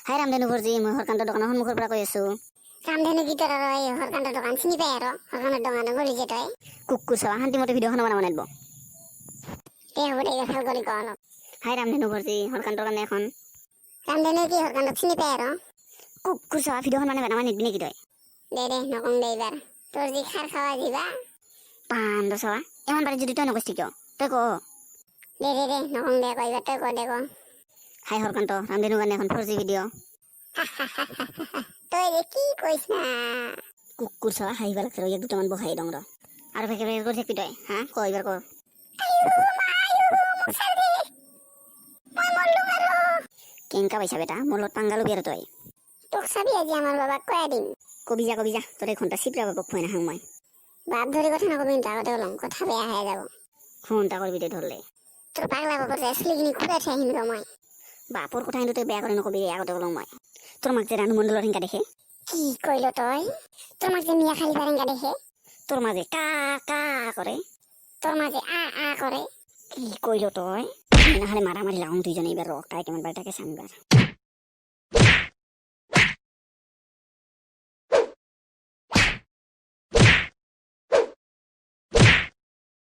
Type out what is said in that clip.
High ৰামধেনু ঘৰজি মই হৰকান্তৰ দোকানৰ সন্মুখৰ পৰা কৈ আছো। ৰামধেনু গীতৰ আৰু এই হৰকান্তৰ দোকান চিনি পাই আৰু হৰকান্তৰ দোকানৰ গলি যে তই কুকুৰ চাবা শান্তিমতে ভিডিঅ'খন বনাব নালাগিব। দে হ'ব দে ভাল কৰি ক অলপ। হাই ৰামধেনু ঘৰজি হৰকান্তৰ কাৰণে এখন ৰামধেনু কি হৰকান্তক চিনি পাই আৰু কুকুৰ চাবা ভিডিঅ'খন মানে বনাব নিদিবি নেকি তই? দে নকওঁ দে এইবাৰ তোৰ যি খাৰ খাৱা দিবা পাণ্ড চাবা ইমান বাৰে যদি তই নকৈছি কিয় তই ক। দে নকওঁ দে ক এইবাৰ তই ক দে ক হাই হৰকান্ত ৰামধেনুৰ কাৰণে এখন 4G ভিডিঅ'। তই যে কি কৈছ না কুকুৰ চাবা হাঁহিব লাগছে ৰ দুটামান বহাই দং ৰ আৰু ভেকে ভেকে কৰি থাকিবি তই হা ক এইবাৰ ক। কেংকা পাইছা বেটা মোৰ লগত পাংগা লবি আৰু তই তোক চাবি আজি আমাৰ বাবাক কৈ দিম। কবি যা তোৰ এই ঘণ্টা চিপৰা বাবক খুৱাই নাখাওঁ মই। বাপ ধৰি কথা নকবি কিন্তু আগতে ওলাম কথা বেয়া হৈ যাব। ঘণ্টা কৰিবি দে ধৰলে তোৰ পাগলা বাবৰ যে চুলিখিনি খুৱাই থৈ আহিম ৰ মই। বাপৰ কথা কিন্তু তই বেয়া কৰি নকবি আগতে ওলাম মই। তোৰ মাক যে ৰাণু মণ্ডলৰ হিংকা দেখে কি কইল তই তোৰ মাক যে মিয়া খালি পাৰেংকা দেখে তোৰ মাজে কা কা কৰে তোৰ মাজে আ কৰে কি কইল তই নহলে মাৰামাৰি লাগাম দুইজনে এইবাৰ ৰ তাই কেমন বাৰ তাকে চাম